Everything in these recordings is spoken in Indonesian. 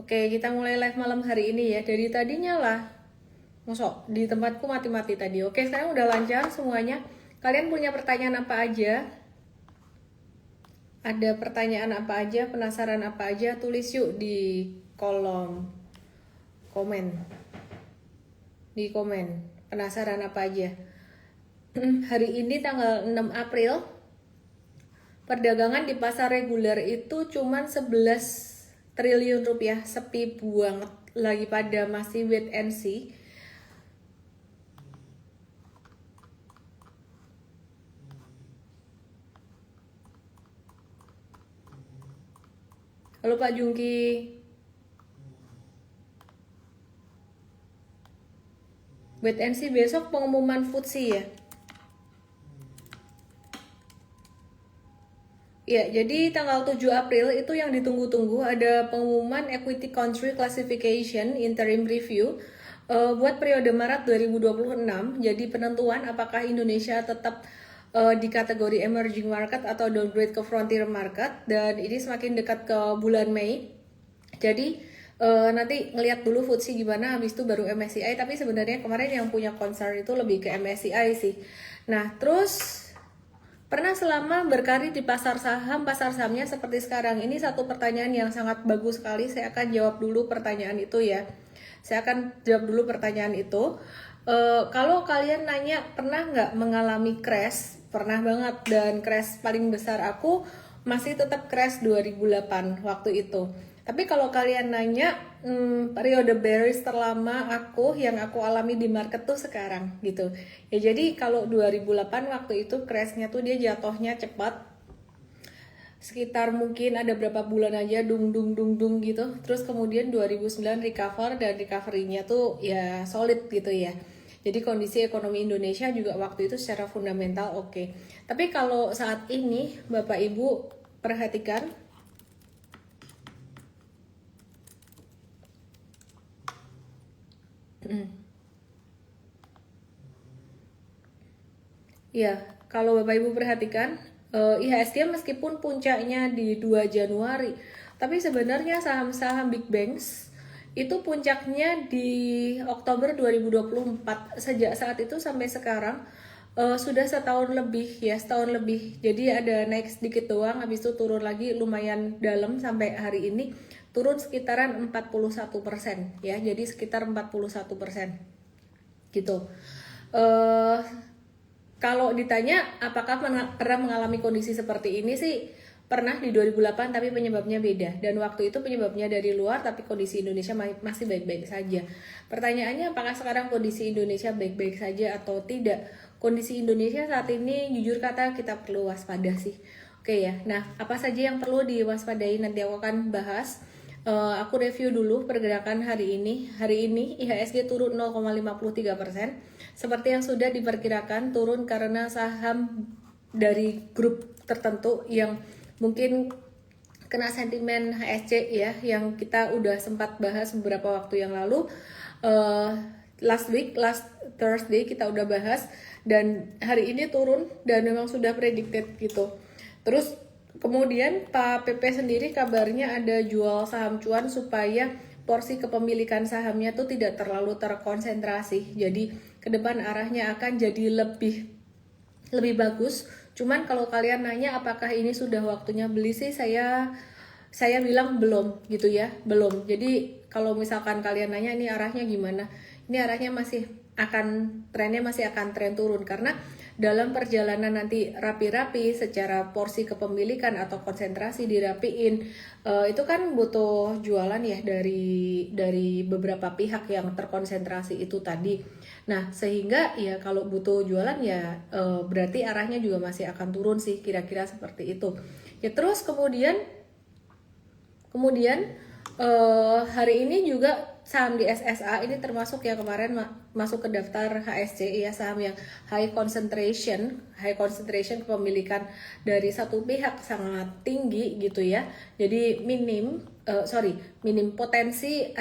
Oke, kita mulai live malam hari ini ya. Dari tadi nyala. Mosok di tempatku mati-mati tadi. Oke, sekarang udah lancar semuanya. Kalian punya pertanyaan apa aja? Ada pertanyaan apa aja? Penasaran apa aja? Tulis yuk di kolom komen. Di komen. Penasaran apa aja? Hari ini tanggal 6 April. Perdagangan di pasar reguler itu cuman 11 triliun rupiah, sepi banget, lagi pada masih wait and see. Halo Pak Jungki. Wait and see, besok pengumuman FTSE ya. Ya, jadi tanggal 7 April itu yang ditunggu-tunggu, ada pengumuman Equity Country Classification Interim Review buat periode Maret 2026. Jadi penentuan apakah Indonesia tetap di kategori emerging market atau downgrade ke frontier market, dan ini semakin dekat ke bulan Mei. Jadi nanti ngelihat dulu FTSE gimana, habis itu baru MSCI. Tapi sebenarnya kemarin yang punya concern itu lebih ke MSCI sih. Nah, terus pernah selama berkarir di pasar sahamnya seperti sekarang? Ini satu pertanyaan yang sangat bagus sekali. Saya akan jawab dulu pertanyaan itu ya. Kalau kalian nanya pernah nggak mengalami crash? Pernah banget, dan crash paling besar aku masih tetap crash 2008 waktu itu. Tapi kalau kalian nanya periode bearish terlama yang aku alami di market tuh sekarang gitu. Ya jadi kalau 2008 waktu itu crashnya tuh dia jatuhnya cepat. Sekitar mungkin ada berapa bulan aja dung gitu. Terus kemudian 2009 recover, dan recovery-nya tuh ya solid gitu ya. Jadi kondisi ekonomi Indonesia juga waktu itu secara fundamental oke. Tapi kalau saat ini Bapak Ibu perhatikan, ya, kalau Bapak Ibu perhatikan, IHSG meskipun puncaknya di 2 Januari, tapi sebenarnya saham-saham big banks itu puncaknya di Oktober 2024. Sejak saat itu sampai sekarang sudah setahun lebih. Jadi ada naik sedikit doang, habis itu turun lagi lumayan dalam sampai hari ini turun sekitaran 41% ya. Jadi sekitar 41% gitu. Kalau ditanya apakah pernah mengalami kondisi seperti ini sih, pernah di 2008, tapi penyebabnya beda. Dan waktu itu penyebabnya dari luar, tapi kondisi Indonesia masih baik-baik saja. Pertanyaannya apakah sekarang kondisi Indonesia baik-baik saja atau tidak? Kondisi Indonesia saat ini jujur kata kita perlu waspada sih. Oke ya, nah apa saja yang perlu diwaspadai nanti aku akan bahas. Aku review dulu pergerakan hari ini. Hari ini IHSG turun 0,53%. Seperti yang sudah diperkirakan, turun karena saham dari grup tertentu yang mungkin kena sentimen HSC ya, yang kita udah sempat bahas beberapa waktu yang lalu. Last Thursday kita udah bahas, dan hari ini turun dan memang sudah predicted gitu. Terus kemudian Pak PP sendiri kabarnya ada jual saham cuan supaya porsi kepemilikan sahamnya tuh tidak terlalu terkonsentrasi. Jadi ke depan arahnya akan jadi lebih bagus. Cuman kalau kalian nanya apakah ini sudah waktunya beli sih, saya bilang belum gitu ya, belum. Jadi kalau misalkan kalian nanya ini arahnya gimana? Ini arahnya trennya masih akan tren turun, karena dalam perjalanan nanti rapi-rapi secara porsi kepemilikan atau konsentrasi dirapiin, itu kan butuh jualan ya dari beberapa pihak yang terkonsentrasi itu tadi. Nah sehingga ya kalau butuh jualan ya berarti arahnya juga masih akan turun sih, kira-kira seperti itu. Ya terus kemudian hari ini juga saham di SSA ini termasuk yang kemarin masuk ke daftar HSC ya, saham yang high concentration kepemilikan dari satu pihak sangat tinggi gitu ya. Jadi minim potensi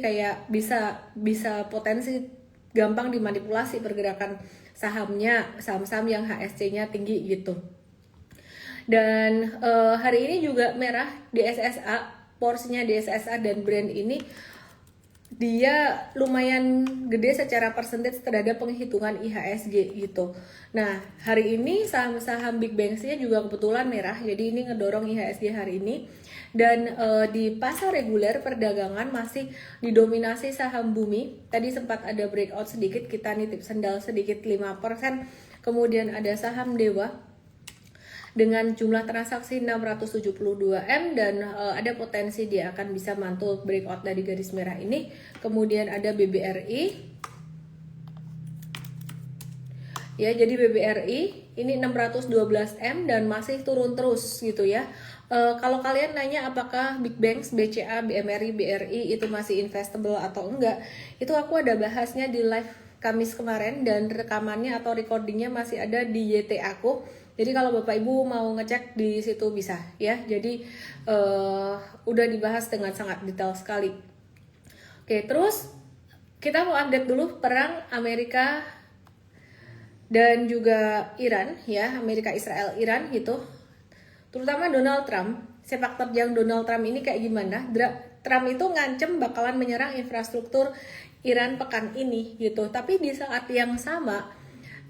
kayak bisa potensi gampang dimanipulasi pergerakan saham-saham yang HSC-nya tinggi gitu. Dan hari ini juga merah di SSA. porsinya DSSA dan Brent ini dia lumayan gede secara persentage terhadap penghitungan IHSG gitu. Nah, hari ini saham-saham Big Banks-nya juga kebetulan merah, jadi ini ngedorong IHSG hari ini. Dan di pasar reguler perdagangan masih didominasi saham bumi. Tadi sempat ada breakout sedikit, kita nitip sendal sedikit 5%. Kemudian ada saham Dewa dengan jumlah transaksi 672 M dan ada potensi dia akan bisa mantul breakout dari garis merah ini. Kemudian ada BBRI. Ya, jadi BBRI ini 612 M dan masih turun terus gitu ya. Kalau kalian nanya apakah Big Banks, BCA, BMRI, BRI itu masih investable atau enggak, itu aku ada bahasnya di live Kamis kemarin dan rekamannya atau recordingnya masih ada di YT aku. Jadi kalau Bapak Ibu mau ngecek di situ bisa ya. Jadi udah dibahas dengan sangat detail sekali. Oke, terus kita mau update dulu perang Amerika dan juga Iran ya, Amerika, Israel, Iran gitu. Terutama Donald Trump, sepak terjang Donald Trump ini kayak gimana? Trump itu ngancem bakalan menyerang infrastruktur Iran pekan ini gitu. Tapi di saat yang sama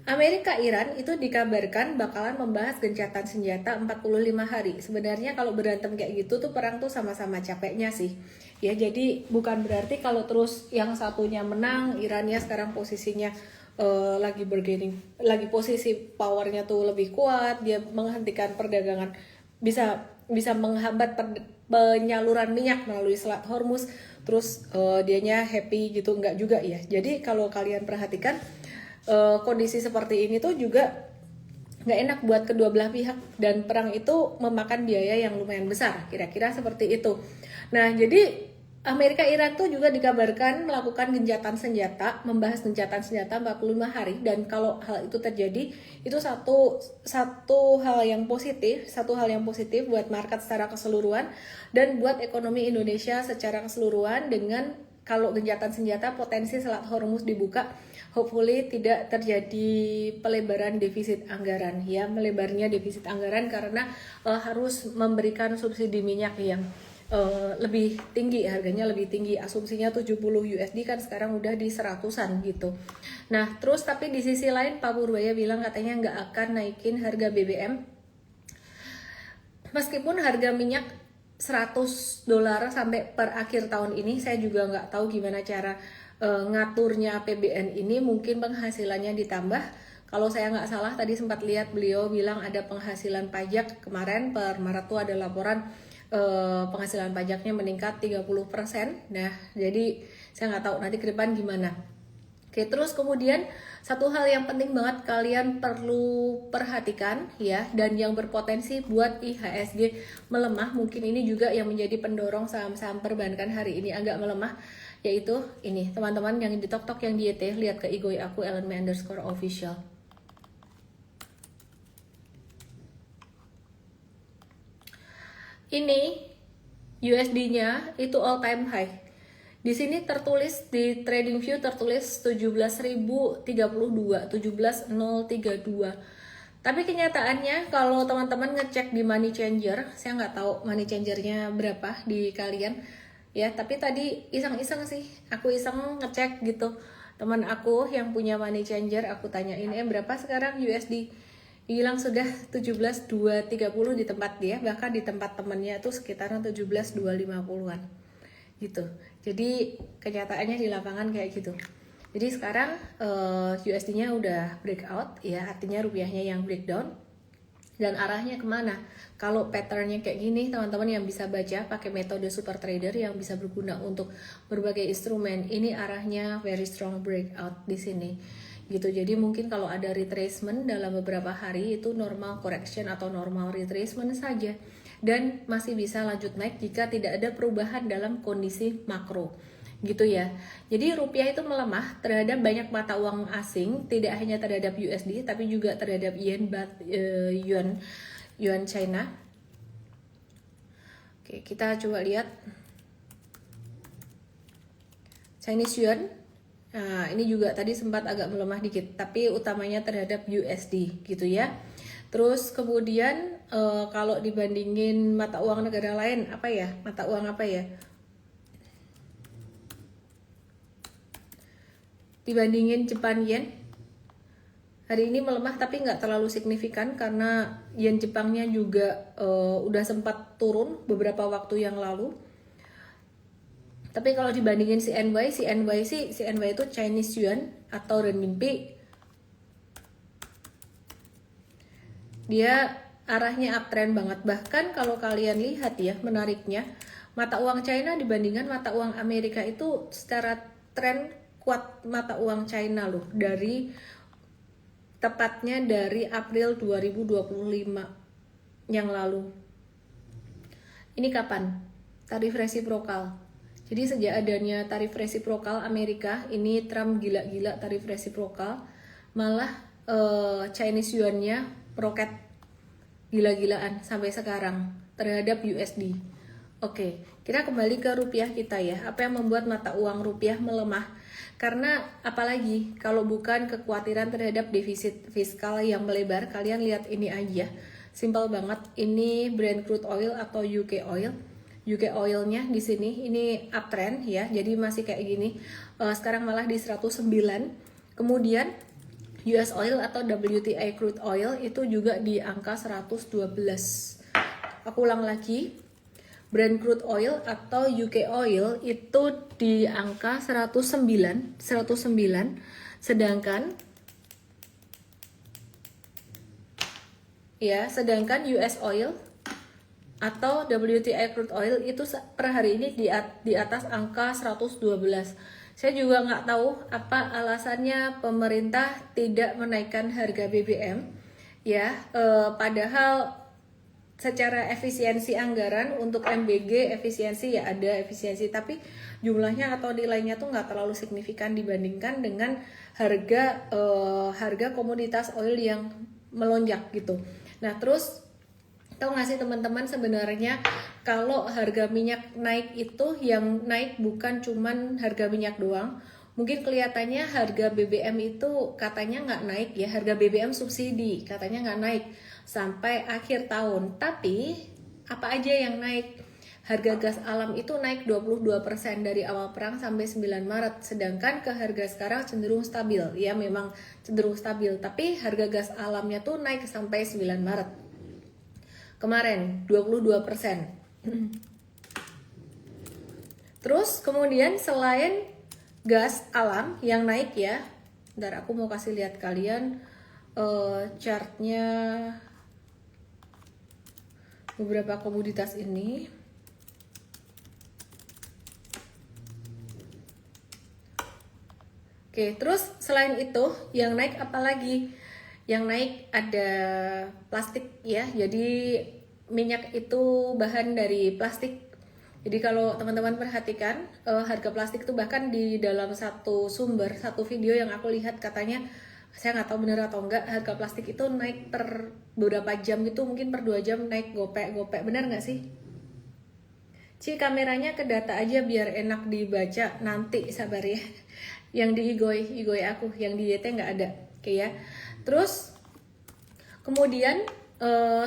Amerika Iran itu dikabarkan bakalan membahas gencatan senjata 45 hari. Sebenarnya kalau berantem kayak gitu tuh perang tuh sama-sama capeknya sih. Ya, jadi bukan berarti kalau terus yang satunya menang, Irannya sekarang posisinya lagi bergaining, lagi posisi powernya tuh lebih kuat, dia menghentikan perdagangan, bisa menghambat penyaluran minyak melalui Selat Hormuz, terus dianya happy gitu, enggak juga ya. Jadi kalau kalian perhatikan kondisi seperti ini tuh juga nggak enak buat kedua belah pihak dan perang itu memakan biaya yang lumayan besar, kira-kira seperti itu. Nah, jadi Amerika Iran tuh juga dikabarkan melakukan gencatan senjata, membahas gencatan senjata 45 hari, dan kalau hal itu terjadi itu satu hal yang positif buat market secara keseluruhan dan buat ekonomi Indonesia secara keseluruhan. Dengan kalau gencatan senjata potensi Selat Hormuz dibuka, hopefully tidak terjadi pelebaran defisit anggaran ya, melebarnya defisit anggaran karena harus memberikan subsidi minyak yang lebih tinggi, harganya lebih tinggi, asumsinya 70 USD kan sekarang udah di 100-an gitu. Nah, terus tapi di sisi lain Pak Purbaya bilang katanya nggak akan naikin harga BBM meskipun harga minyak $100 sampai per akhir tahun ini. Saya juga nggak tahu gimana cara ngaturnya APBN ini, mungkin penghasilannya ditambah. Kalau saya nggak salah tadi sempat lihat beliau bilang ada penghasilan pajak kemarin per Maret tuh ada laporan penghasilan pajaknya meningkat 30%. Nah, jadi saya nggak tahu nanti ke depan gimana. Oke, terus kemudian satu hal yang penting banget kalian perlu perhatikan ya, dan yang berpotensi buat IHSG melemah, mungkin ini juga yang menjadi pendorong saham-saham perbankan hari ini agak melemah, yaitu ini teman-teman yang di TokTok yang di YT, lihat ke IG aku @LMA_official. Ini USD-nya itu all time high. Di sini tertulis di TradingView tertulis 17.032, 17.032. Tapi kenyataannya kalau teman-teman ngecek di Money Changer, saya nggak tahu Money Changer-nya berapa di kalian ya, tapi tadi iseng-iseng sih, aku iseng ngecek gitu. Teman aku yang punya Money Changer, aku tanyain berapa sekarang USD, bilang sudah 17.230 di tempat dia, bahkan di tempat temennya tuh sekitaran 17.250-an gitu. Jadi kenyataannya di lapangan kayak gitu. Jadi sekarang USD-nya udah breakout ya, artinya rupiahnya yang breakdown. Dan arahnya kemana? Kalau patternnya kayak gini, teman-teman yang bisa baca pakai metode super trader yang bisa berguna untuk berbagai instrumen, ini arahnya very strong breakout di sini gitu. Jadi mungkin kalau ada retracement dalam beberapa hari itu normal correction atau normal retracement saja, dan masih bisa lanjut naik jika tidak ada perubahan dalam kondisi makro gitu ya. Jadi rupiah itu melemah terhadap banyak mata uang asing, tidak hanya terhadap USD tapi juga terhadap yen, baht, yuan China. Oke, kita coba lihat Chinese yuan. Nah, ini juga tadi sempat agak melemah dikit, tapi utamanya terhadap USD gitu ya. Terus kemudian kalau dibandingin mata uang negara lain, apa ya? Mata uang apa ya? Dibandingin Jepang yen, hari ini melemah tapi nggak terlalu signifikan karena yen Jepangnya juga udah sempat turun beberapa waktu yang lalu. Tapi kalau dibandingin CNY itu Chinese Yuan atau renminbi, dia arahnya uptrend banget. Bahkan kalau kalian lihat ya, menariknya mata uang China dibandingkan mata uang Amerika itu secara tren kuat mata uang China loh, tepatnya dari April 2025 yang lalu. Ini kapan? Tarif resiprokal. Jadi sejak adanya tarif resiprokal Amerika, ini Trump gila-gila tarif resiprokal, malah Chinese Yuan-nya meroket gila-gilaan sampai sekarang terhadap USD. Oke, kita kembali ke rupiah kita ya. Apa yang membuat mata uang rupiah melemah? Karena apalagi kalau bukan kekhawatiran terhadap defisit fiskal yang melebar. Kalian lihat ini aja, simpel banget. Ini Brent crude oil atau UK oil. UK oilnya di sini ini uptrend ya, jadi masih kayak gini. Sekarang malah di 109. Kemudian US oil atau WTI crude oil itu juga di angka 112. Aku ulang lagi, Brent crude oil atau UK oil itu di angka 109, sedangkan US oil atau WTI crude oil itu per hari ini di atas angka 112. Saya juga nggak tahu apa alasannya pemerintah tidak menaikkan harga BBM ya, padahal secara efisiensi anggaran untuk MBG efisiensi ya ada efisiensi, tapi jumlahnya atau nilainya tuh nggak terlalu signifikan dibandingkan dengan harga komoditas oil yang melonjak gitu. Nah terus tahu nggak sih teman-teman, sebenarnya kalau harga minyak naik itu yang naik bukan cuman harga minyak doang. Mungkin kelihatannya harga BBM itu katanya nggak naik ya, harga BBM subsidi katanya nggak naik sampai akhir tahun. Tapi apa aja yang naik? Harga gas alam itu naik 22% dari awal perang sampai 9 Maret. Sedangkan ke harga sekarang cenderung stabil. Ya memang cenderung stabil, tapi harga gas alamnya tuh naik sampai 9 Maret. Kemarin 22%. Terus kemudian selain gas alam yang naik ya, bentar aku mau kasih lihat kalian chartnya beberapa komoditas ini. Oke, terus selain itu yang naik apa lagi? Yang naik ada plastik ya, jadi minyak itu bahan dari plastik. Jadi kalau teman-teman perhatikan harga plastik itu bahkan di dalam satu video yang aku lihat katanya, saya nggak tahu benar atau enggak, harga plastik itu naik per beberapa jam gitu, mungkin per 2 jam naik gopek, benar nggak sih? Kameranya ke data aja biar enak dibaca, nanti sabar ya. Yang di igoi aku, yang di YT nggak ada, oke ya. Terus kemudian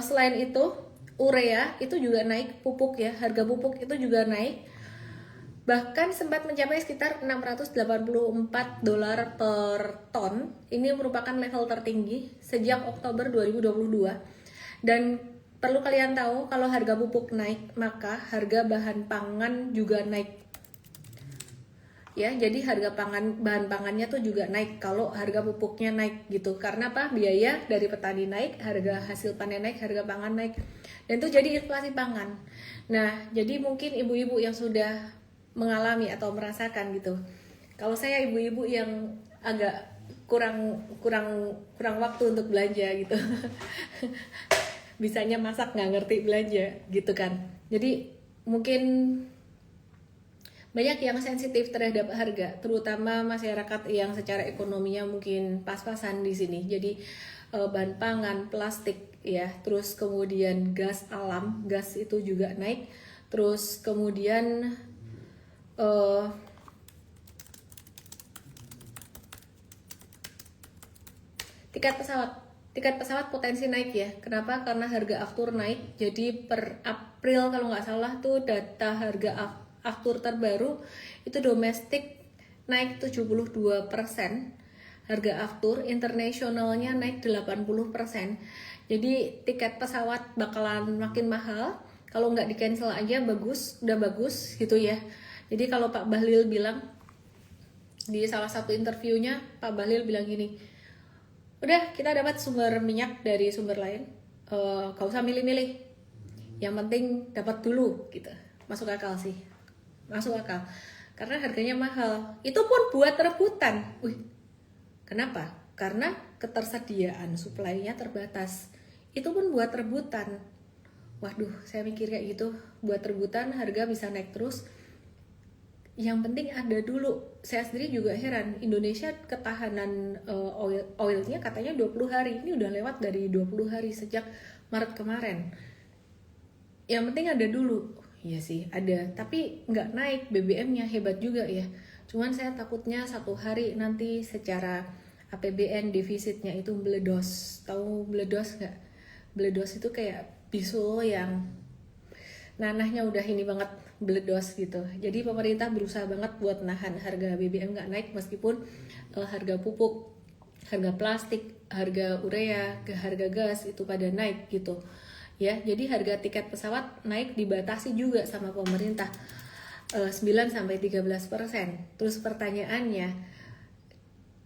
selain itu urea itu juga naik, pupuk ya, harga pupuk itu juga naik, bahkan sempat mencapai sekitar $684 per ton. Ini merupakan level tertinggi sejak Oktober 2022. Dan perlu kalian tahu, kalau harga pupuk naik maka harga bahan pangan juga naik ya. Jadi harga bahan pangannya tuh juga naik kalau harga pupuknya naik gitu. Karena apa? Biaya dari petani naik, harga hasil panen naik, harga pangan naik, dan itu jadi inflasi pangan. Nah, jadi mungkin ibu-ibu yang sudah mengalami atau merasakan gitu. Kalau saya ibu-ibu yang agak kurang waktu untuk belanja gitu. Bisanya masak nggak ngerti belanja gitu kan. Jadi mungkin banyak yang sensitif terhadap harga, terutama masyarakat yang secara ekonominya mungkin pas-pasan di sini. Jadi bahan pangan, plastik ya, terus kemudian gas alam, gas itu juga naik, terus kemudian tiket tiket pesawat potensi naik ya. Kenapa? Karena harga aftur naik. Jadi per April kalau nggak salah tuh data harga aftur terbaru itu domestik naik 72%, harga aftur, internasionalnya naik 80%. Jadi tiket pesawat bakalan makin mahal. Kalau nggak di cancel aja udah bagus gitu ya. Jadi kalau Pak Bahlil bilang di salah satu interviewnya, Pak Bahlil bilang gini, udah kita dapat sumber minyak dari sumber lain, gak usah milih-milih, yang penting dapat dulu gitu. Masuk akal sih, masuk akal. Karena harganya mahal, itu pun buat rebutan. Kenapa? Karena ketersediaan supply-nya terbatas. Itu pun buat rebutan. Waduh, saya mikir kayak gitu, buat rebutan harga bisa naik terus. Yang penting ada dulu. Saya sendiri juga heran, Indonesia ketahanan oilnya katanya 20 hari. Ini udah lewat dari 20 hari sejak Maret kemarin. Yang penting ada dulu. Iya sih, ada. Tapi nggak naik BBM-nya, hebat juga ya. Cuman saya takutnya satu hari nanti secara APBN defisitnya itu meledos. Tahu meledos nggak? Meledos itu kayak bisul yang nanahnya udah ini banget, meledos gitu. Jadi pemerintah berusaha banget buat nahan harga BBM nggak naik, meskipun harga pupuk, harga plastik, harga urea, harga gas itu pada naik gitu. Ya, jadi harga tiket pesawat naik dibatasi juga sama pemerintah 9-13%. Terus pertanyaannya,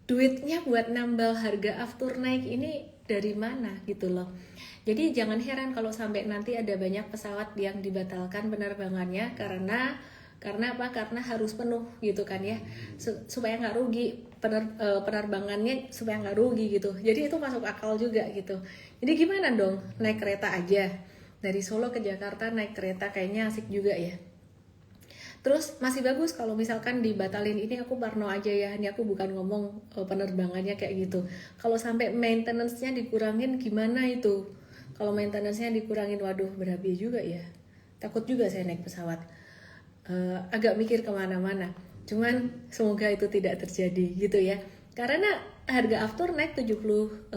duitnya buat nambal harga aftur naik ini dari mana gitu loh. Jadi jangan heran kalau sampai nanti ada banyak pesawat yang dibatalkan penerbangannya karena apa? Karena harus penuh gitu kan ya, supaya nggak rugi penerbangannya, supaya nggak rugi gitu. Jadi itu masuk akal juga gitu. Jadi gimana dong, naik kereta aja dari Solo ke Jakarta, naik kereta kayaknya asik juga ya. Terus masih bagus kalau misalkan dibatalin, ini aku parno aja ya, ini aku bukan ngomong penerbangannya kayak gitu. Kalau sampai maintenance-nya dikurangin gimana itu? Kalau maintenance-nya dikurangin, waduh berabi juga ya. Takut juga saya naik pesawat. Agak mikir kemana-mana. Cuman semoga itu tidak terjadi gitu ya. Karena harga aftur naik 72%.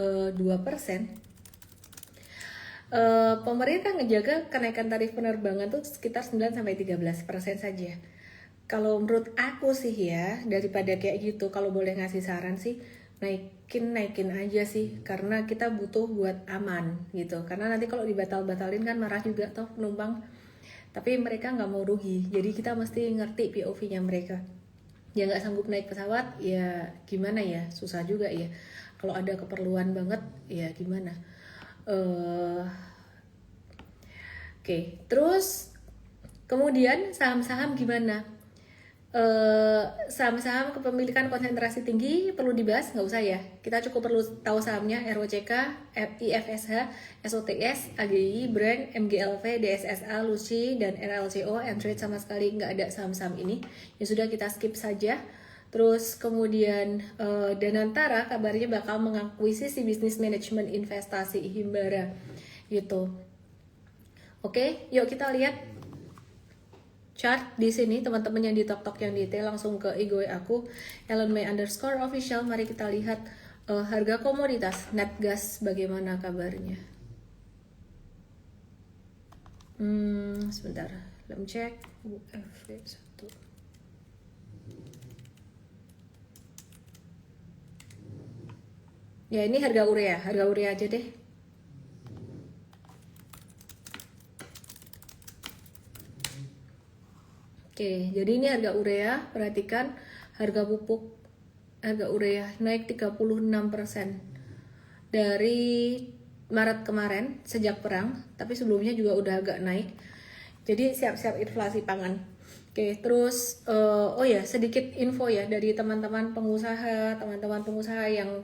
Pemerintah ngejaga kenaikan tarif penerbangan tuh sekitar 9-13% saja. Kalau menurut aku sih ya, daripada kayak gitu, kalau boleh ngasih saran sih, naikin aja sih, karena kita butuh buat aman gitu. Karena nanti kalau dibatalin kan marah juga toh penumpang. Tapi mereka nggak mau rugi, jadi kita mesti ngerti POV-nya mereka. Ya nggak sanggup naik pesawat, ya gimana ya, susah juga ya. Kalau ada keperluan banget, ya gimana. Oke. Terus kemudian saham-saham gimana? Saham-saham kepemilikan konsentrasi tinggi perlu dibahas, nggak usah ya. Kita cukup perlu tahu sahamnya ROCK, IFSH, SOTS, AGI, Brand, MGLV, DSSA, Lucy, dan RLCO. Trade sama sekali nggak ada saham-saham ini. Ya sudah, kita skip saja. Terus kemudian Danantara kabarnya bakal mengakuisisi bisnis manajemen investasi Himbara gitu. Oke, yuk kita lihat chart di sini, teman-teman yang di TokTok yang detail langsung ke IG aku @elonmay_official. Mari kita lihat harga komoditas net gas bagaimana kabarnya. Sebentar, let me check UFV1. Ya, ini harga urea aja deh. Oke, jadi ini harga urea, perhatikan harga pupuk, harga urea naik 36% dari Maret kemarin sejak perang, tapi sebelumnya juga udah agak naik. Jadi siap-siap inflasi pangan. Oke, terus sedikit info ya dari teman-teman pengusaha yang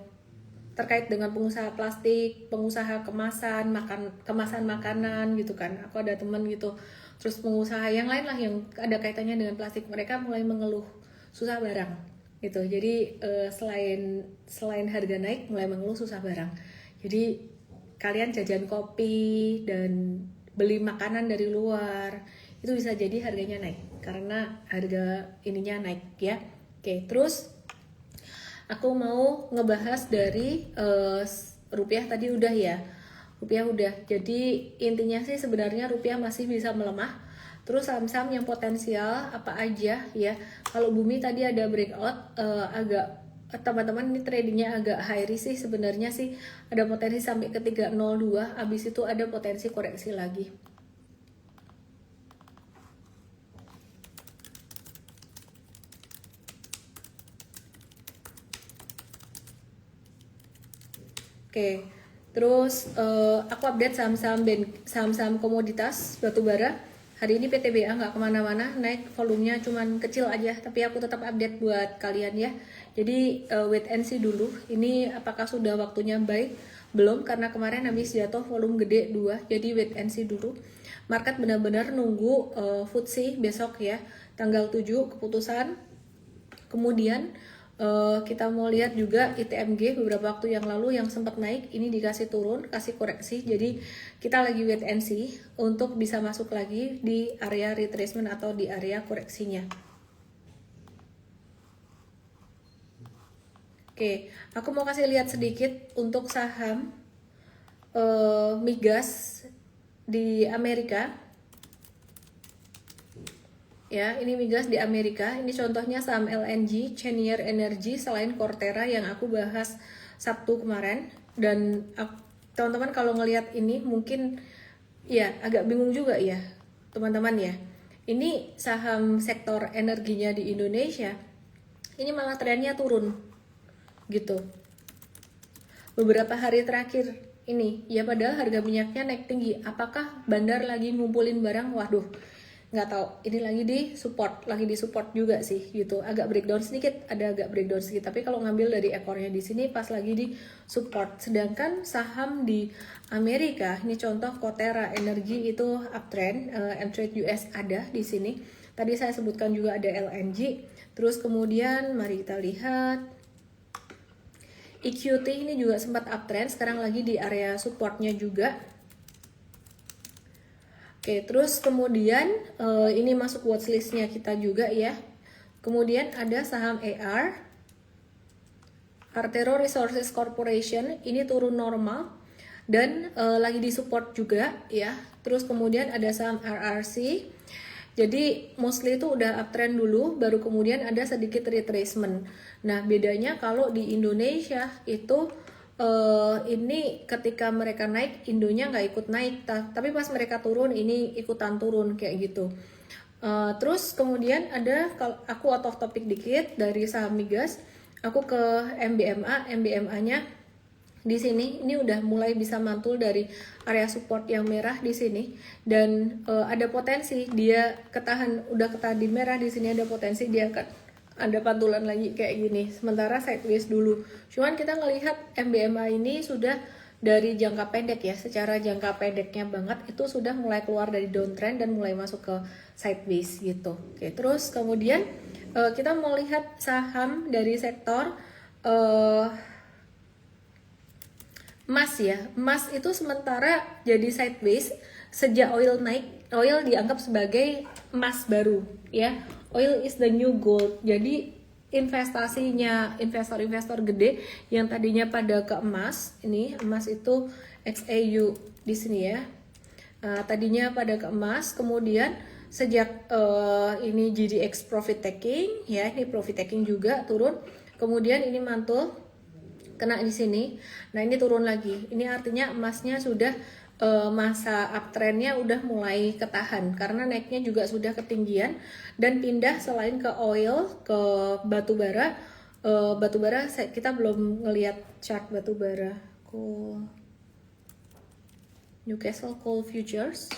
terkait dengan pengusaha plastik, pengusaha kemasan makanan gitu kan. Aku ada teman gitu. Terus pengusaha yang lain lah yang ada kaitannya dengan plastik, mereka mulai mengeluh susah barang gitu. Jadi selain harga naik, mulai mengeluh susah barang. Jadi kalian jajan kopi dan beli makanan dari luar itu bisa jadi harganya naik karena harga ininya naik ya. Oke, terus aku mau ngebahas dari rupiah tadi udah ya. Rupiah udah. Jadi intinya sih sebenarnya rupiah masih bisa melemah. Terus saham-saham yang potensial apa aja ya. Kalau bumi tadi ada breakout agak teman-teman ini tradingnya agak high risk sih sebenarnya sih, ada potensi sampai ke 302, habis itu ada potensi koreksi lagi. Oke, terus aku update saham-saham komoditas batubara. Hari ini PTBA nggak kemana-mana, naik volumenya cuman kecil aja, tapi aku tetap update buat kalian ya. Jadi wait and see dulu, ini apakah sudah waktunya buy? Belum, karena kemarin habis jatuh volume gede 2, jadi wait and see dulu. Market benar-benar nunggu FTSE besok ya, tanggal 7 keputusan. Kemudian kita mau lihat juga ITMG beberapa waktu yang lalu yang sempat naik, ini dikasih turun, kasih koreksi. Jadi kita lagi wait and see untuk bisa masuk lagi di area retracement atau di area koreksinya. Oke, aku mau kasih lihat sedikit untuk saham migas di Amerika. Ya, ini migas di Amerika. Ini contohnya saham LNG, Cheniere Energy, selain Coterra yang aku bahas Sabtu kemarin. Dan teman-teman kalau ngelihat ini mungkin ya agak bingung juga ya, teman-teman ya. Ini saham sektor energinya di Indonesia, ini malah trennya turun, gitu. Beberapa hari terakhir ini, ya padahal harga minyaknya naik tinggi. Apakah bandar lagi ngumpulin barang? Waduh, nggak tahu, ini lagi di support juga sih gitu, agak breakdown sedikit, tapi kalau ngambil dari ekornya di sini pas lagi di support. Sedangkan saham di Amerika, ini contoh Coterra Energy itu uptrend, M-Trade US ada di sini. Tadi saya sebutkan juga ada LNG. Terus kemudian mari kita lihat EQT ini juga sempat uptrend, sekarang lagi di area supportnya juga. Oke, terus kemudian ini masuk watchlistnya kita juga ya. Kemudian ada saham AR, Artero Resources Corporation, ini turun normal dan lagi disupport juga ya. Terus kemudian ada saham RRC. Jadi mostly itu udah uptrend dulu, baru kemudian ada sedikit retracement. Nah bedanya kalau di Indonesia itu ini ketika mereka naik, Indonya nggak ikut naik, tapi pas mereka turun ini ikutan turun kayak gitu. Terus kemudian ada, kalau aku out of topic dikit dari saham migas, aku ke MBMA-nya di sini ini udah mulai bisa mantul dari area support yang merah di sini, dan ada potensi dia udah ketahan di merah, di sini ada potensi dia akan ada pantulan lagi kayak gini, sementara sideways dulu. Cuman kita ngelihat MBMA ini sudah dari jangka pendek ya, secara jangka pendeknya banget itu sudah mulai keluar dari downtrend dan mulai masuk ke sideways gitu. Oke, terus kemudian kita mau lihat saham dari sektor emas ya. Emas itu sementara jadi sideways sejak oil naik. Oil dianggap sebagai emas baru ya. Oil is the new gold. Jadi investasinya investor-investor gede yang tadinya pada ke emas, ini emas itu XAU di sini ya. Tadinya pada ke emas, kemudian sejak ini GDX profit taking ya, ini profit taking juga turun. Kemudian ini mantul kena di sini. Nah, ini turun lagi. Ini artinya emasnya sudah masa uptrendnya udah mulai ketahan karena naiknya juga sudah ketinggian dan pindah selain ke oil ke batubara. Batubara kita belum ngelihat chart batubara. Newcastle Coal Futures.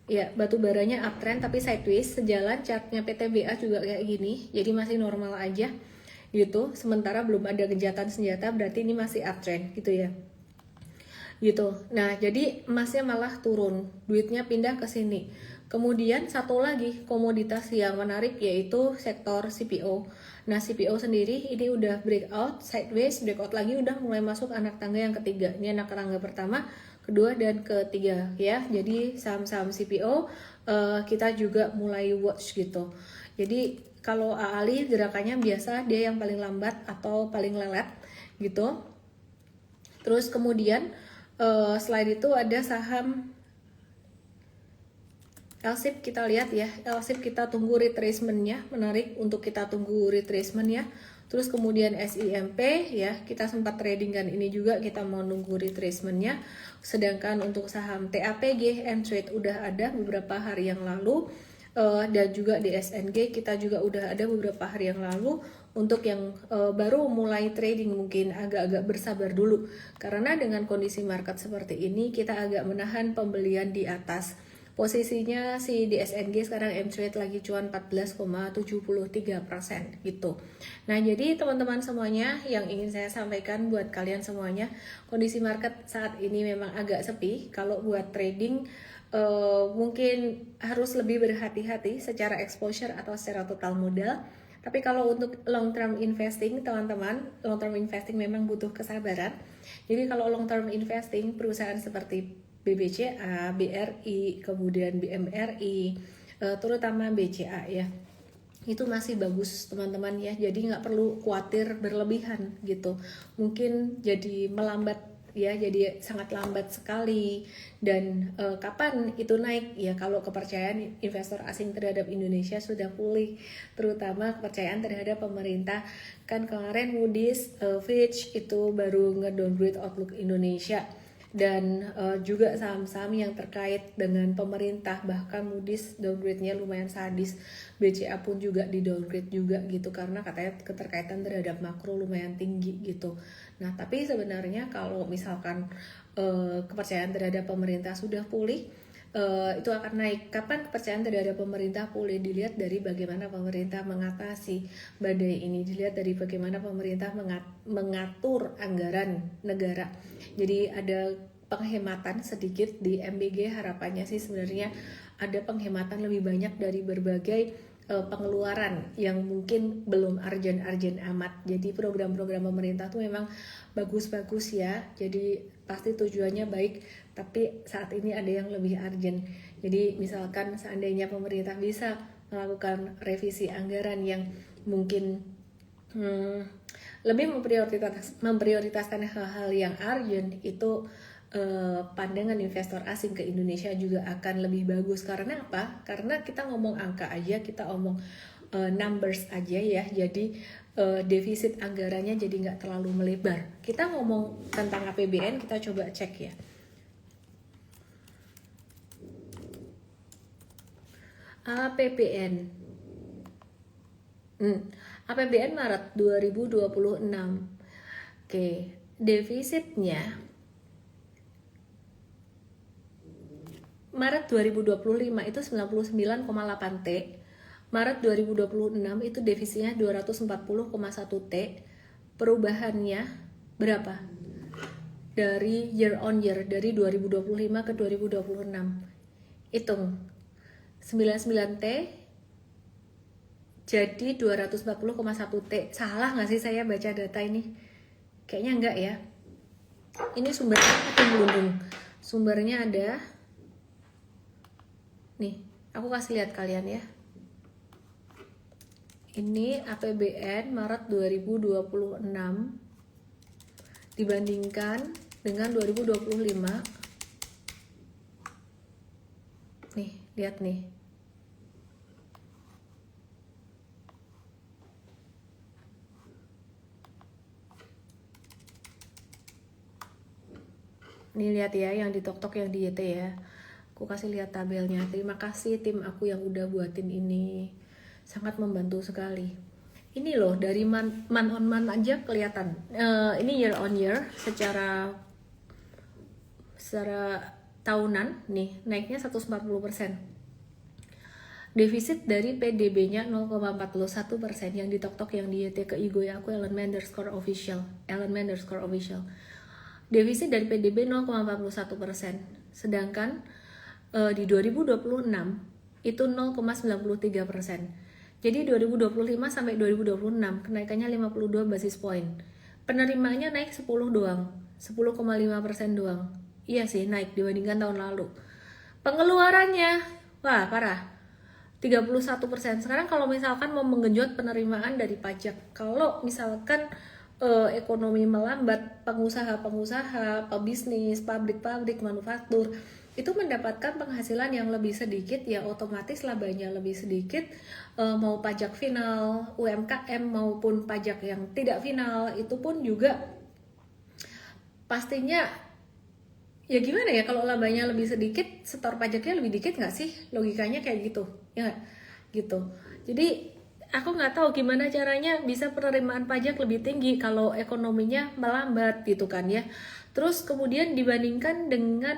Ya, batubaranya uptrend tapi sideways, sejalan chartnya PTBA juga kayak gini. Jadi masih normal aja gitu. Sementara belum ada gencatan senjata, berarti ini masih uptrend gitu ya. Gitu. Nah, jadi emasnya malah turun, duitnya pindah ke sini. Kemudian satu lagi komoditas yang menarik yaitu sektor CPO. Nah, CPO sendiri ini udah breakout, sideways, breakout lagi, udah mulai masuk anak tangga yang ketiga. Ini anak tangga pertama, kedua, dan ketiga ya. Jadi saham-saham CPO kita juga mulai watch gitu. Jadi kalau AALI gerakannya biasa dia yang paling lambat atau paling lelet gitu. Terus kemudian selain itu ada saham LSIP, kita lihat ya, LSIP kita tunggu retracement-nya, menarik untuk kita tunggu retracement ya. Terus kemudian SIMP ya, kita sempat trading kan ini juga, kita mau nunggu retracement-nya. Sedangkan untuk saham TAPG, M-Trade udah ada beberapa hari yang lalu, dan juga di SNG kita juga udah ada beberapa hari yang lalu. Untuk yang baru mulai trading mungkin agak-agak bersabar dulu, karena dengan kondisi market seperti ini kita agak menahan pembelian di atas. Posisinya si di SNG sekarang M-Trade lagi cuan 14,73% gitu. Nah, jadi teman-teman semuanya yang ingin saya sampaikan buat kalian semuanya, kondisi market saat ini memang agak sepi. Kalau buat trading mungkin harus lebih berhati-hati secara exposure atau secara total modal. Tapi kalau untuk long term investing, teman-teman, long term investing memang butuh kesabaran. Jadi kalau long term investing, perusahaan seperti BBCA, BRI, kemudian BMRI, terutama BCA ya, itu masih bagus teman-teman ya. Jadi nggak perlu khawatir berlebihan gitu. Mungkin jadi melambat ya, jadi sangat lambat sekali. Dan kapan itu naik ya, kalau kepercayaan investor asing terhadap Indonesia sudah pulih, terutama kepercayaan terhadap pemerintah. Kan kemarin Moody's, Fitch itu baru nge-downgrade outlook Indonesia. Dan juga saham-saham yang terkait dengan pemerintah, bahkan Moody's downgrade-nya lumayan sadis, BCA pun juga di downgrade juga gitu, karena katanya keterkaitan terhadap makro lumayan tinggi gitu. Nah, tapi sebenarnya kalau misalkan kepercayaan terhadap pemerintah sudah pulih, itu akan naik. Kapan kepercayaan terhadap pemerintah pulih? Dilihat dari bagaimana pemerintah mengatasi badai ini, dilihat dari bagaimana pemerintah mengatur anggaran negara. Jadi ada penghematan sedikit di MBG, harapannya sih sebenarnya ada penghematan lebih banyak dari berbagai pengeluaran yang mungkin belum urgent amat. Jadi program-program pemerintah tuh memang bagus-bagus ya, jadi pasti tujuannya baik, tapi saat ini ada yang lebih urgent. Jadi misalkan seandainya pemerintah bisa melakukan revisi anggaran yang mungkin lebih memprioritaskan hal-hal yang urgent, itu pandangan investor asing ke Indonesia juga akan lebih bagus. Karena apa? Karena kita ngomong angka aja, kita ngomong numbers aja ya, jadi defisit anggarannya jadi nggak terlalu melebar. Kita ngomong tentang APBN, kita coba cek ya. APBN APBN Maret 2026. Oke, defisitnya Maret 2025 itu 99,8 T. Maret 2026 itu defisitnya 240,1 T. Perubahannya berapa? Dari year on year, dari 2025 ke 2026. Hitung 99 T jadi 240,1 T. Salah nggak sih saya baca data ini? Kayaknya enggak ya. Ini sumbernya atau belum? Sumbernya ada. Nih, aku kasih lihat kalian ya. Ini APBN Maret 2026 dibandingkan dengan 2025. Nih, lihat nih. Nih lihat ya, yang di TokTok, yang di YT ya. Aku kasih lihat tabelnya. Terima kasih tim aku yang udah buatin ini. Sangat membantu sekali. Ini loh, dari month on month aja kelihatan. Ini year on year secara tahunan nih, naiknya 140%. Defisit dari PDB-nya 0,41%, yang di TokTok, yang di YT ke IG aku @ellen_official. Defisit dari PDB 0,41%. Sedangkan di 2026 itu 0,93%. Jadi 2025 sampai 2026 kenaikannya 52 basis point. Penerimaannya naik 10 doang, 10,5% doang. Iya sih, naik dibandingkan tahun lalu. Pengeluarannya, wah parah, 31%. Sekarang kalau misalkan mau menggenjot penerimaan dari pajak, kalau misalkan ekonomi melambat, pengusaha-pengusaha, pebisnis, pabrik-pabrik, manufaktur itu mendapatkan penghasilan yang lebih sedikit, ya otomatis labanya lebih sedikit. Mau pajak final UMKM maupun pajak yang tidak final itu pun juga pastinya, ya gimana ya, kalau labanya lebih sedikit setor pajaknya lebih dikit nggak sih, logikanya kayak gitu ya nggak? Gitu. Jadi aku nggak tahu gimana caranya bisa penerimaan pajak lebih tinggi kalau ekonominya melambat gitu kan ya. Terus kemudian dibandingkan dengan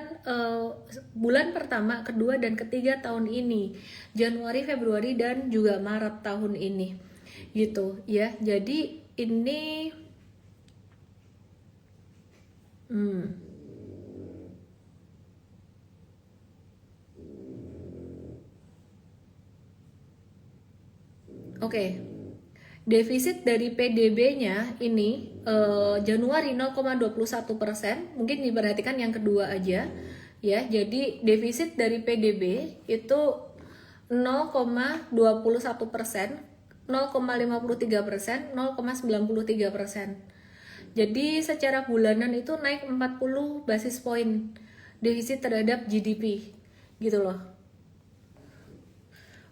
bulan pertama, kedua, dan ketiga tahun ini, Januari, Februari, dan juga Maret tahun ini gitu ya. Jadi ini oke. Defisit dari PDB-nya ini Januari 0,21%, mungkin diperhatikan yang kedua aja ya. Jadi defisit dari PDB itu 0,21%, 0,53%, 0,93%. Jadi secara bulanan itu naik 40 basis poin defisit terhadap GDP gitu loh.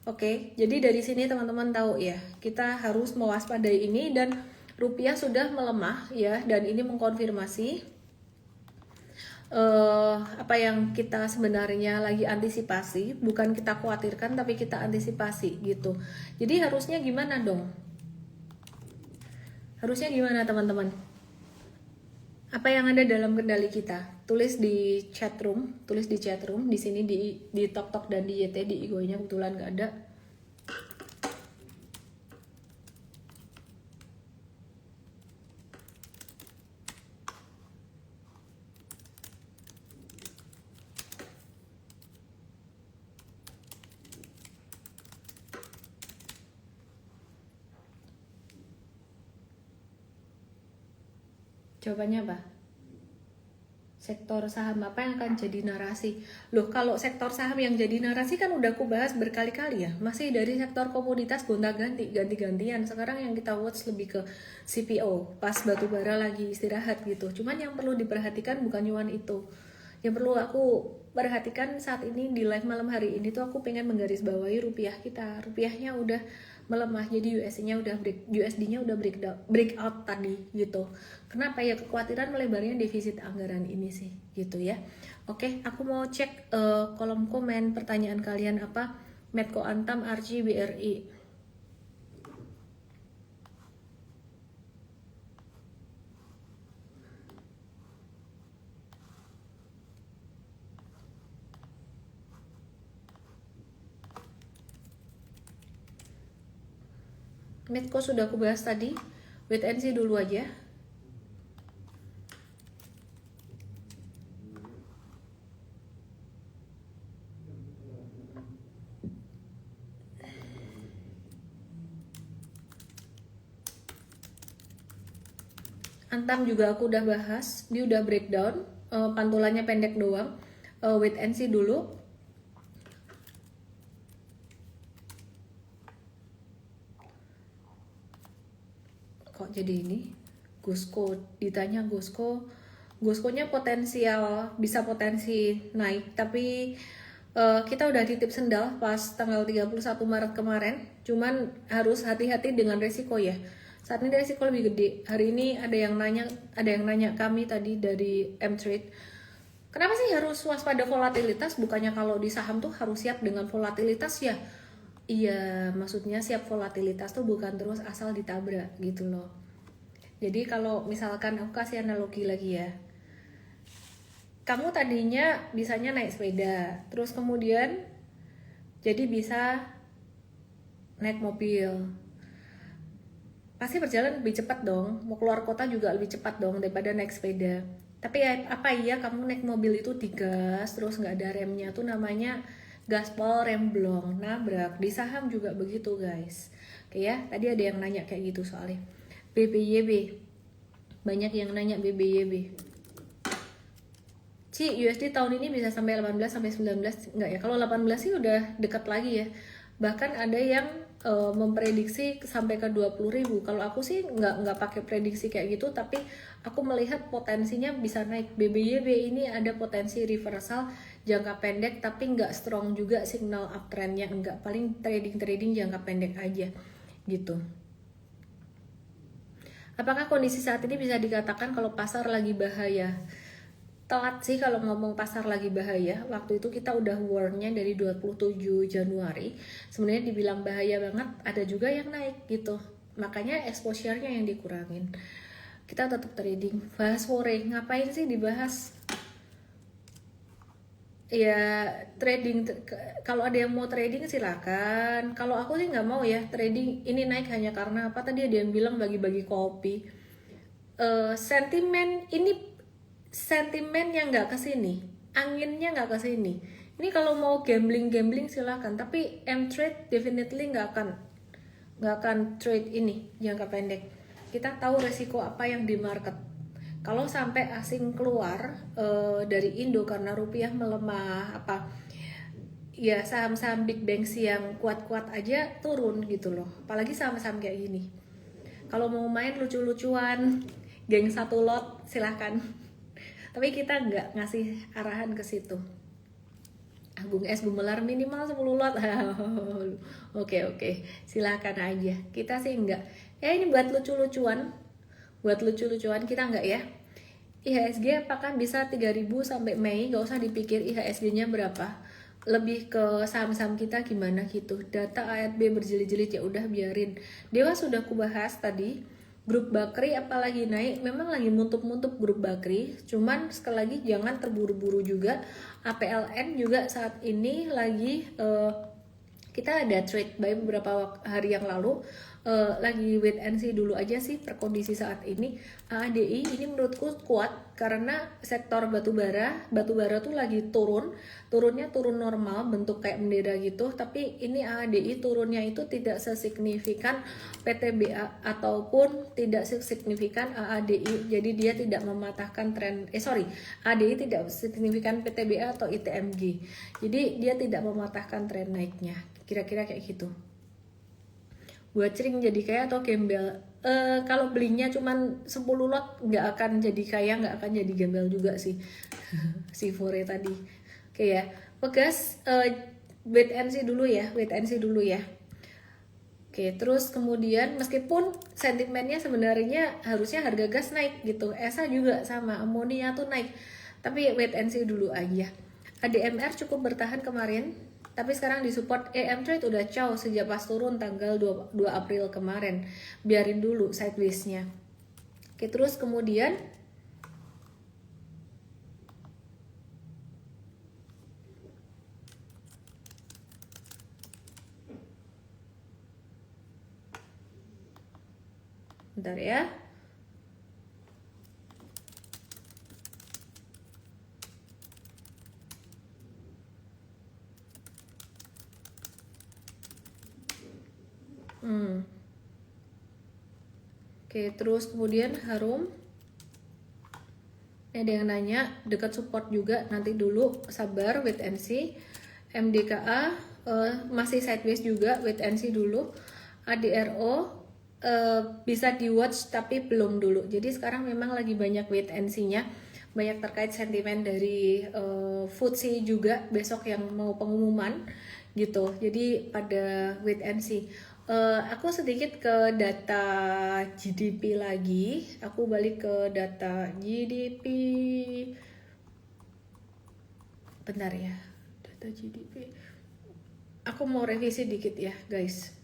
Oke, jadi dari sini teman-teman tahu ya, kita harus mewaspadai ini, dan rupiah sudah melemah ya, dan ini mengkonfirmasi apa yang kita sebenarnya lagi antisipasi, bukan kita khawatirkan tapi kita antisipasi gitu. Jadi harusnya gimana dong? Harusnya gimana teman-teman? Apa yang ada dalam kendali kita? Tulis di chat room, di sini di TokTok dan di YT, di Igonya kebetulan nggak ada. Jawabannya apa? Sektor saham apa yang akan jadi narasi? Loh, kalau sektor saham yang jadi narasi kan udah aku bahas berkali-kali ya. Masih dari sektor komoditas gonta-ganti, ganti-gantian. Sekarang yang kita watch lebih ke CPO, pas batu bara lagi istirahat gitu. Cuman yang perlu diperhatikan bukan cuman itu. Yang perlu aku perhatikan saat ini di live malam hari ini tuh aku pengen menggarisbawahi rupiah kita. Rupiahnya udah melemah, jadi USD-nya udah breakout tadi gitu. Kenapa ya? Kekhawatiran melebarnya defisit anggaran ini sih gitu ya. Oke, aku mau cek kolom komen pertanyaan kalian apa. Medco Antam, Archie, BRI. Medco sudah aku bahas tadi. Wait and see dulu aja. Antam juga aku udah bahas, dia udah breakdown, pantulannya pendek doang. Wait and see dulu. Kok jadi ini? Gusco, ditanya Gusco-nya potensial, bisa potensi naik, tapi kita udah titip sendal pas tanggal 31 Maret kemarin. Cuman harus hati-hati dengan resiko ya. Saat ini resiko lebih gede. Hari ini ada yang nanya kami tadi dari M-Trade. Kenapa sih harus waspada volatilitas? Bukannya kalau di saham tuh harus siap dengan volatilitas ya? Iya, maksudnya siap volatilitas tuh bukan terus asal ditabrak gitu loh. Jadi kalau misalkan aku kasih analogi lagi ya. Kamu tadinya bisanya naik sepeda, terus kemudian jadi bisa naik mobil. Pasti berjalan lebih cepat dong, mau keluar kota juga lebih cepat dong daripada naik sepeda. Tapi apa iya kamu naik mobil itu digas terus nggak ada remnya, tuh namanya gaspol remblong, nabrak. Di saham juga begitu guys. Oke ya, tadi ada yang nanya kayak gitu soalnya. BBYB, banyak yang nanya BBYB. USD tahun ini bisa sampai 18 sampai 19 enggak ya? Kalau 18 sih udah dekat lagi ya. Bahkan ada yang memprediksi sampai ke 20.000. Kalau aku sih nggak pakai prediksi kayak gitu, tapi aku melihat potensinya bisa naik. BBYB ini ada potensi reversal jangka pendek, tapi nggak strong juga signal uptrendnya, nggak, paling trading jangka pendek aja gitu. Apakah kondisi saat ini bisa dikatakan kalau pasar lagi bahaya? Telat sih kalau ngomong pasar lagi bahaya. Waktu itu kita udah warn-nya dari 27 Januari. Sebenarnya dibilang bahaya banget, ada juga yang naik gitu. Makanya exposure-nya yang dikurangin. Kita tetap trading. Bahas sore, ngapain sih dibahas? Ya trading, kalau ada yang mau trading silakan. Kalau aku sih nggak mau ya trading ini naik hanya karena apa, tadi ada yang bilang bagi-bagi kopi. Sentimen ini, sentimen yang nggak ke sini, anginnya nggak ke sini. Ini kalau mau gambling silakan, tapi M-trade definitely nggak akan trade ini jangka pendek. Kita tahu resiko apa yang di market. Kalau sampai asing keluar dari Indo karena rupiah melemah, apa ya, saham-saham big banks yang kuat-kuat aja turun gitu loh. Apalagi saham-saham kayak gini. Kalau mau main lucu-lucuan, geng satu lot silahkan. Tapi kita nggak ngasih arahan ke situ. Bung Es Gumelar minimal 10 lot. Oke, silahkan aja. Kita sih nggak. Ya ini buat lucu-lucuan. Kita nggak ya. IHSG apakah bisa 3.000 sampai Mei? Nggak usah dipikir IHSG-nya berapa. Lebih ke saham-saham kita gimana gitu. Data ARB berjilid-jilid ya udah biarin. Dewa sudah kubahas tadi. Grup Bakri apalagi naik, memang lagi muntup-muntup grup Bakri, cuman sekali lagi jangan terburu-buru juga. APLN juga saat ini lagi kita ada trade buy beberapa hari yang lalu, lagi wait and see dulu aja sih per kondisi saat ini. AADI ini menurutku kuat karena sektor batubara tuh lagi turunnya turun normal bentuk kayak bendera gitu, tapi ini AADI turunnya itu tidak sesignifikan PTBA ataupun tidak sesignifikan AADI, jadi dia tidak mematahkan tren AADI tidak signifikan PTBA atau ITMG, jadi dia tidak mematahkan tren naiknya, kira-kira kayak gitu. Buat cering jadi kaya atau gembel, kalau belinya cuman 10 lot nggak akan jadi kaya, nggak akan jadi gembel juga sih. Si Fore tadi. Oke ya, Pegas, wait and see dulu ya. Oke, terus kemudian meskipun sentimennya sebenarnya harusnya harga gas naik gitu, ESA juga sama, amonia tuh naik, tapi wait and see dulu aja. ADMR cukup bertahan kemarin, tapi sekarang disupport. M-Trade udah caw sejak pas turun tanggal 2 April kemarin, biarin dulu sideways-nya. Oke, terus kemudian bentar ya. Oke, terus kemudian Harum. Ada yang nanya dekat support juga, nanti dulu sabar, wait and see. MDKA masih sideways juga, wait and see dulu. ADRO bisa di watch tapi belum dulu. Jadi sekarang memang lagi banyak wait and see-nya, banyak terkait sentimen dari FTSE juga besok yang mau pengumuman gitu. Jadi pada wait and see. Aku sedikit ke data GDP lagi. Aku balik ke data GDP. Bentar ya. Data GDP. Aku mau revisi dikit ya, guys.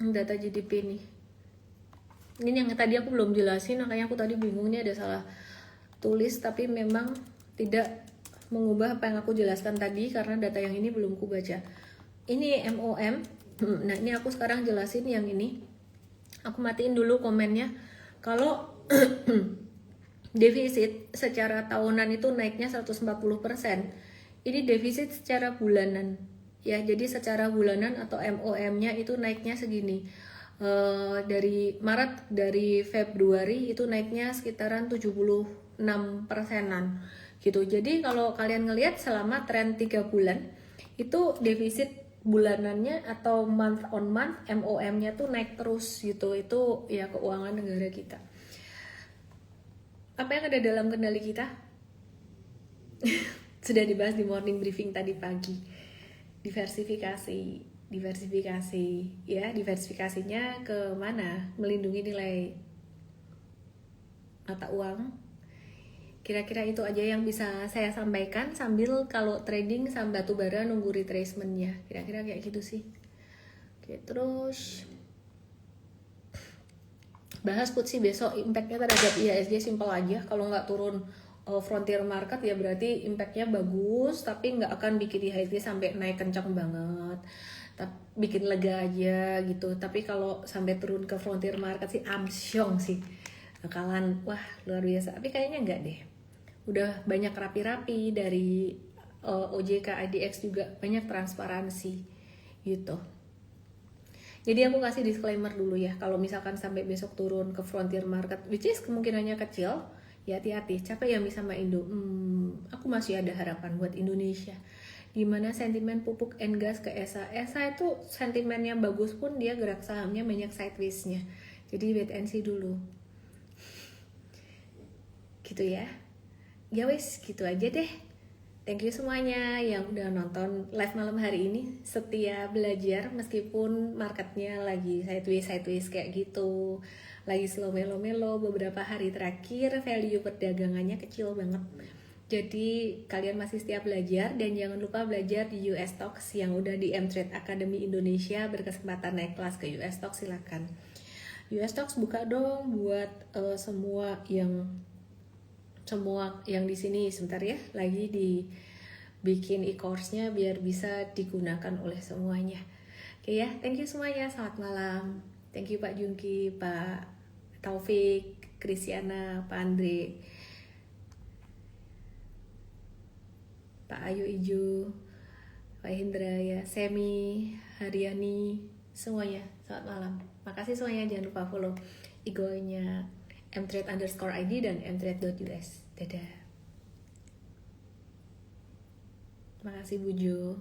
Data GDP nih. Ini yang tadi aku belum jelasin, makanya aku tadi bingung nih ada salah tulis, tapi memang tidak mengubah apa yang aku jelaskan tadi karena data yang ini belum ku baca. Ini MOM. Nah, ini aku sekarang jelasin yang ini. Aku matiin dulu komennya. Kalau defisit secara tahunan itu naiknya 140%. Ini defisit secara bulanan. Ya, jadi secara bulanan atau MOM-nya itu naiknya segini. Dari Maret, dari Februari itu naiknya sekitaran 76%-an gitu. Jadi kalau kalian ngelihat selama tren 3 bulan itu defisit bulanannya atau month on month MOM-nya tuh naik terus gitu. Itu ya keuangan negara kita. Apa yang ada dalam kendali kita? Sudah dibahas di morning briefing tadi pagi. Diversifikasi ya, diversifikasinya ke mana? Melindungi nilai mata uang. Kira-kira itu aja yang bisa saya sampaikan sambil kalau trading saham batubara nunggu retracementnya. Kira-kira kayak gitu sih. Oke, terus bahas FTSE besok impactnya terhadap IHSG simpel aja. Kalau nggak turun frontier market ya berarti impactnya bagus, tapi nggak akan bikin IHSG sampai naik kencang banget. Bikin lega aja gitu. Tapi kalau sampai turun ke frontier market sih amsyong sih bakalan wah luar biasa. Tapi kayaknya enggak deh, udah banyak rapi-rapi dari OJK IDX juga banyak transparansi gitu. Jadi aku kasih disclaimer dulu ya, kalau misalkan sampai besok turun ke frontier market, which is kemungkinannya kecil, ya hati-hati. Capek ya mi sama Indo. Aku masih ada harapan buat Indonesia. Gimana sentimen pupuk and gas ke ESA? ESA itu sentimennya bagus pun dia gerak sahamnya banyak sideways-nya. Jadi wait and see dulu. Gitu ya. Ya wes, gitu aja deh. Thank you semuanya yang udah nonton live malam hari ini. Setia belajar meskipun marketnya lagi sideways kayak gitu, lagi slow melo beberapa hari terakhir, value perdagangannya kecil banget. Jadi kalian masih setia belajar dan jangan lupa belajar di US Stocks yang udah di M-Trade Academy Indonesia. Berkesempatan naik kelas ke US Stocks silakan. US Stocks buka dong buat semua yang di sini. Sebentar ya, lagi dibikin e-course-nya biar bisa digunakan oleh semuanya. Oke ya, thank you semuanya. Selamat malam. Thank you Pak Jungki, Pak Taufik, Kristiana, Pak Andre, Pak Ayu Ijo, Pak Hendra ya, Semi, Haryani, semuanya. Selamat malam. Makasih semuanya. Jangan lupa follow IG-nya mtrade_id dan mtrade.us. Dadah. Makasih Bu Jo.